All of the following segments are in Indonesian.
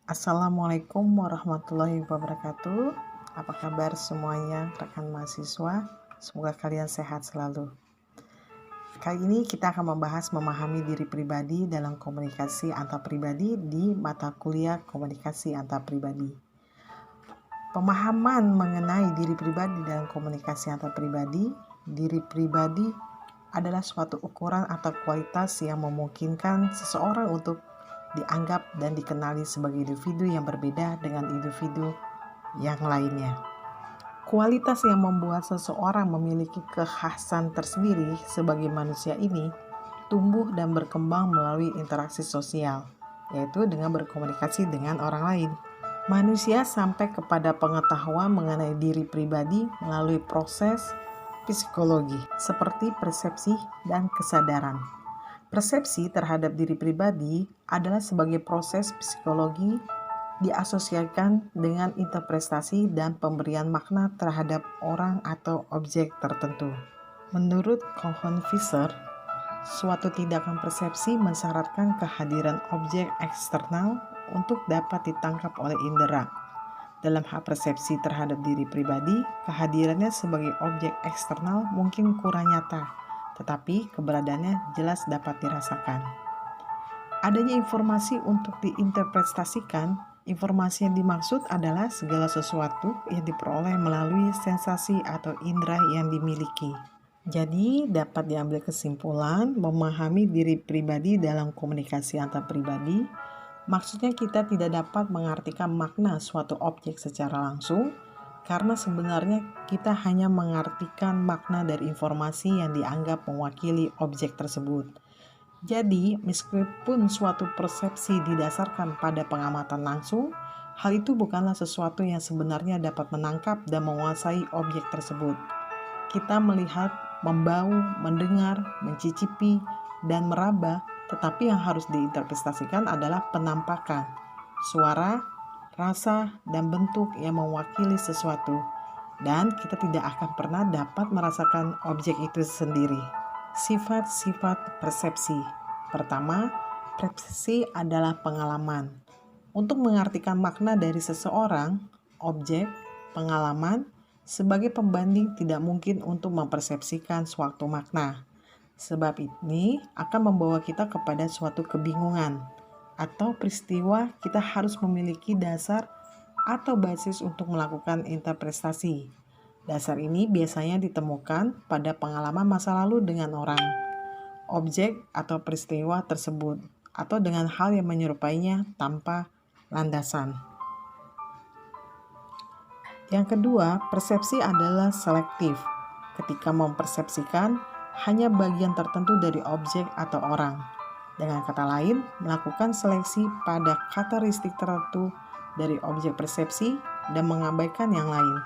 Assalamualaikum warahmatullahi wabarakatuh. Apa kabar semuanya rekan mahasiswa? Semoga kalian sehat selalu. Kali ini kita akan membahas memahami diri pribadi dalam komunikasi antar pribadi di mata kuliah komunikasi antar pribadi. Pemahaman mengenai diri pribadi dalam komunikasi antar pribadi, diri pribadi adalah suatu ukuran atau kualitas yang memungkinkan seseorang untuk dianggap dan dikenali sebagai individu yang berbeda dengan individu yang lainnya. Kualitas yang membuat seseorang memiliki kekhasan tersendiri sebagai manusia ini tumbuh dan berkembang melalui interaksi sosial, yaitu dengan berkomunikasi dengan orang lain. Manusia sampai kepada pengetahuan mengenai diri pribadi melalui proses psikologi, seperti persepsi dan kesadaran. Persepsi terhadap diri pribadi adalah sebagai proses psikologi diasosiasikan dengan interpretasi dan pemberian makna terhadap orang atau objek tertentu. Menurut Cohn-Fisher, suatu tindakan persepsi mensyaratkan kehadiran objek eksternal untuk dapat ditangkap oleh indera. Dalam hal persepsi terhadap diri pribadi, kehadirannya sebagai objek eksternal mungkin kurang nyata, tetapi keberadaannya jelas dapat dirasakan. Adanya informasi untuk diinterpretasikan, informasi yang dimaksud adalah segala sesuatu yang diperoleh melalui sensasi atau indera yang dimiliki. Jadi dapat diambil kesimpulan memahami diri pribadi dalam komunikasi antar pribadi, maksudnya kita tidak dapat mengartikan makna suatu objek secara langsung, karena sebenarnya kita hanya mengartikan makna dari informasi yang dianggap mewakili objek tersebut. Jadi, meskipun suatu persepsi didasarkan pada pengamatan langsung, hal itu bukanlah sesuatu yang sebenarnya dapat menangkap dan menguasai objek tersebut. Kita melihat, membau, mendengar, mencicipi, dan meraba, tetapi yang harus diinterpretasikan adalah penampakan, suara, rasa, dan bentuk yang mewakili sesuatu, dan kita tidak akan pernah dapat merasakan objek itu sendiri. Sifat-sifat persepsi. Pertama, persepsi adalah pengalaman. Untuk mengartikan makna dari seseorang, objek, pengalaman, sebagai pembanding tidak mungkin untuk mempersepsikan suatu makna. Sebab ini akan membawa kita kepada suatu kebingungan atau peristiwa. Kita harus memiliki dasar atau basis untuk melakukan interpretasi. Dasar ini biasanya ditemukan pada pengalaman masa lalu dengan orang, objek atau peristiwa tersebut, atau dengan hal yang menyerupainya tanpa landasan. Yang kedua, persepsi adalah selektif. Ketika mempersepsikan hanya bagian tertentu dari objek atau orang. Dengan kata lain, melakukan seleksi pada karakteristik tertentu dari objek persepsi dan mengabaikan yang lain.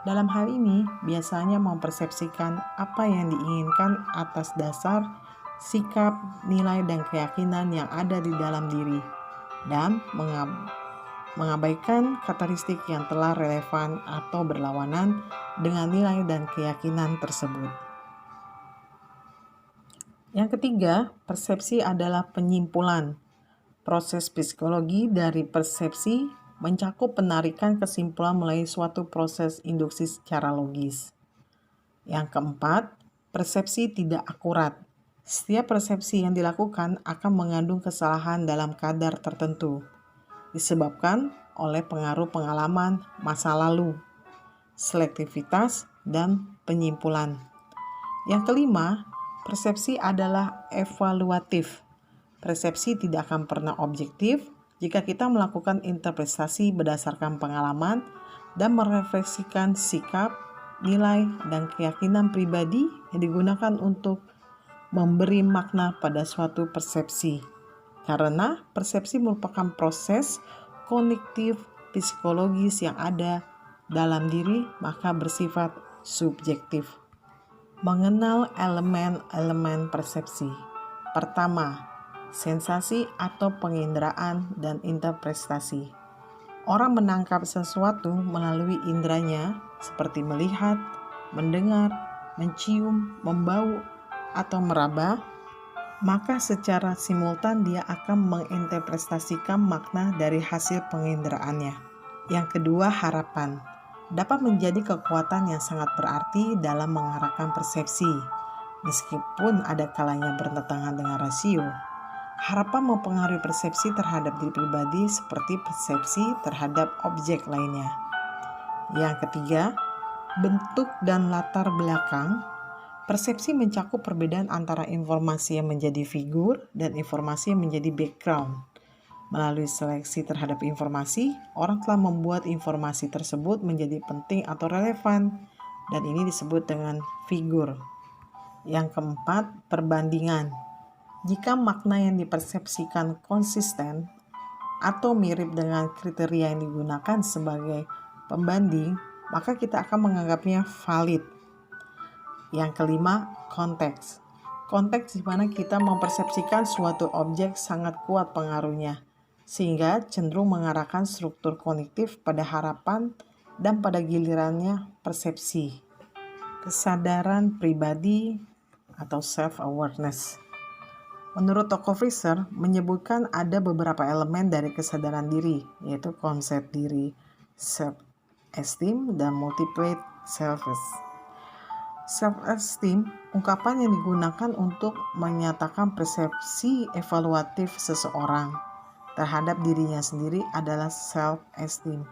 Dalam hal ini, biasanya mempersepsikan apa yang diinginkan atas dasar sikap, nilai, dan keyakinan yang ada di dalam diri, dan mengabaikan karakteristik yang telah relevan atau berlawanan dengan nilai dan keyakinan tersebut. Yang ketiga, persepsi adalah penyimpulan. Proses psikologi dari persepsi mencakup penarikan kesimpulan melalui suatu proses induksi secara logis. Yang keempat, persepsi tidak akurat. Setiap persepsi yang dilakukan akan mengandung kesalahan dalam kadar tertentu, disebabkan oleh pengaruh pengalaman masa lalu, selektivitas, dan penyimpulan. Yang kelima, persepsi adalah evaluatif. Persepsi tidak akan pernah objektif jika kita melakukan interpretasi berdasarkan pengalaman dan merefleksikan sikap, nilai, dan keyakinan pribadi yang digunakan untuk memberi makna pada suatu persepsi. Karena persepsi merupakan proses kognitif psikologis yang ada dalam diri, maka bersifat subjektif. Mengenal elemen-elemen persepsi. Pertama, sensasi atau penginderaan dan interpretasi. Orang menangkap sesuatu melalui inderanya seperti melihat, mendengar, mencium, membau, atau meraba. maka secara simultan dia akan menginterpretasikan makna dari hasil penginderaannya. Yang kedua, harapan dapat menjadi kekuatan yang sangat berarti dalam mengarahkan persepsi. Meskipun ada kalanya bertentangan dengan rasio, harapan mempengaruhi persepsi terhadap diri pribadi seperti persepsi terhadap objek lainnya. Yang ketiga, bentuk dan latar belakang. Persepsi mencakup perbedaan antara informasi yang menjadi figur dan informasi yang menjadi background. Melalui seleksi terhadap informasi, orang telah membuat informasi tersebut menjadi penting atau relevan, dan ini disebut dengan figur. Yang keempat, perbandingan. Jika makna yang dipersepsikan konsisten atau mirip dengan kriteria yang digunakan sebagai pembanding, maka kita akan menganggapnya valid. Yang kelima, konteks. Konteks di mana kita mempersepsikan suatu objek sangat kuat pengaruhnya, sehingga cenderung mengarahkan struktur kognitif pada harapan dan pada gilirannya persepsi. Kesadaran pribadi atau self-awareness. Menurut tokoh Fraser, menyebutkan ada beberapa elemen dari kesadaran diri, yaitu konsep diri, self-esteem, dan multiple self-esteem. Self-esteem, ungkapan yang digunakan untuk menyatakan persepsi evaluatif seseorang terhadap dirinya sendiri adalah self-esteem,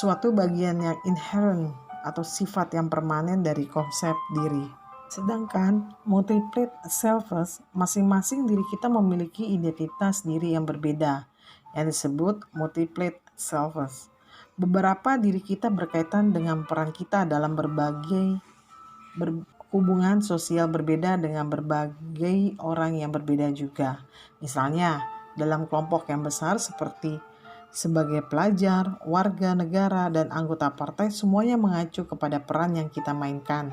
suatu bagian yang inherent atau sifat yang permanen dari konsep diri. Sedangkan multiple selves, masing-masing diri kita memiliki identitas diri yang berbeda, yang disebut multiple selves. Beberapa diri kita berkaitan dengan peran kita dalam berbagai hubungan sosial berbeda dengan berbagai orang yang berbeda juga. Misalnya, dalam kelompok yang besar seperti sebagai pelajar, warga negara, dan anggota partai, semuanya mengacu kepada peran yang kita mainkan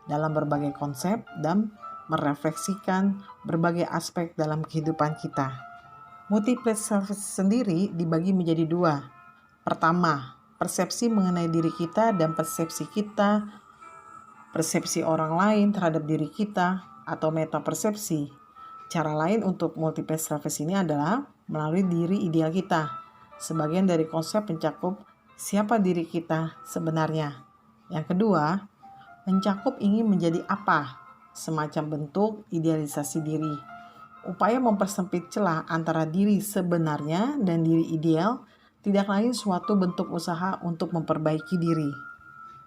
dalam berbagai konsep dan merefleksikan berbagai aspek dalam kehidupan kita. Multiple self sendiri dibagi menjadi dua. Pertama, persepsi mengenai diri kita dan persepsi orang lain terhadap diri kita atau metapersepsi. Cara lain untuk multiple self ini adalah melalui diri ideal kita. Sebagian dari konsep mencakup siapa diri kita sebenarnya. Yang kedua, mencakup ingin menjadi apa, semacam bentuk idealisasi diri. Upaya mempersempit celah antara diri sebenarnya dan diri ideal tidak lain suatu bentuk usaha untuk memperbaiki diri.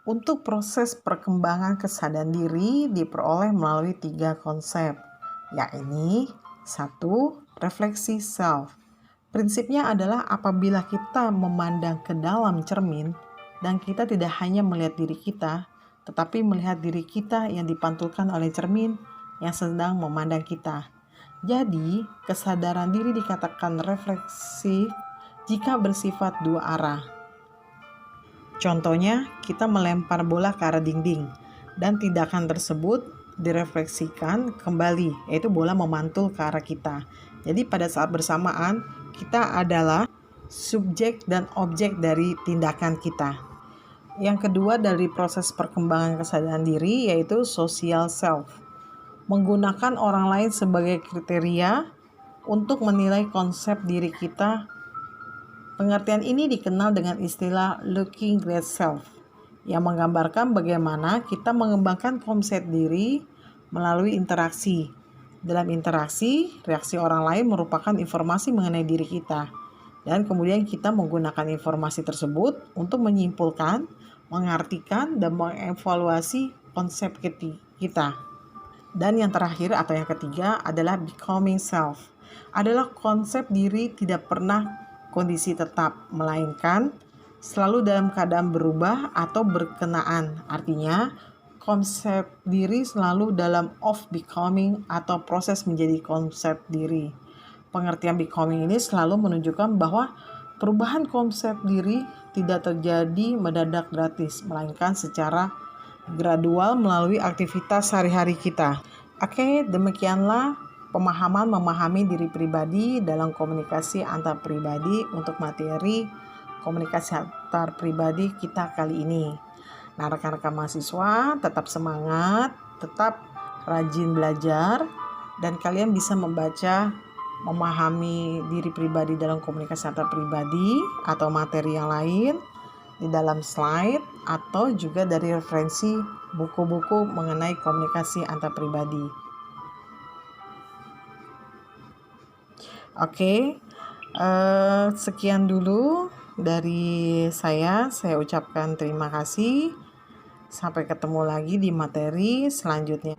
Untuk proses perkembangan kesadaran diri diperoleh melalui 3 konsep, yakni 1. Refleksi self. Prinsipnya adalah apabila kita memandang ke dalam cermin dan kita tidak hanya melihat diri kita, tetapi melihat diri kita yang dipantulkan oleh cermin yang sedang memandang kita. Jadi, kesadaran diri dikatakan refleksif jika bersifat dua arah. Contohnya, kita melempar bola ke arah dinding dan tindakan tersebut direfleksikan kembali, yaitu bola memantul ke arah kita. Jadi pada saat bersamaan, kita adalah subjek dan objek dari tindakan kita. Yang kedua dari proses perkembangan kesadaran diri yaitu social self. Menggunakan orang lain sebagai kriteria untuk menilai konsep diri kita. Pengertian ini dikenal dengan istilah looking glass self, yang menggambarkan bagaimana kita mengembangkan konsep diri melalui interaksi. Dalam interaksi, reaksi orang lain merupakan informasi mengenai diri kita. Dan kemudian kita menggunakan informasi tersebut untuk menyimpulkan, mengartikan, dan mengevaluasi konsep kita. Dan yang terakhir atau yang ketiga adalah becoming self. Adalah konsep diri tidak pernah kondisi tetap, melainkan selalu dalam keadaan berubah atau berkenaan. Artinya, konsep diri selalu dalam of becoming atau proses menjadi konsep diri. Pengertian becoming ini selalu menunjukkan bahwa perubahan konsep diri tidak terjadi mendadak gratis, melainkan secara gradual melalui aktivitas sehari-hari kita. Oke, demikianlah memahami diri pribadi dalam komunikasi antar pribadi untuk materi komunikasi antar pribadi kita kali ini. Nah, rekan-rekan mahasiswa tetap semangat, tetap rajin belajar, dan kalian bisa memahami diri pribadi dalam komunikasi antar pribadi atau materi yang lain di dalam slide atau juga dari referensi buku-buku mengenai komunikasi antar pribadi. Oke, sekian dulu dari saya ucapkan terima kasih. Sampai ketemu lagi di materi selanjutnya.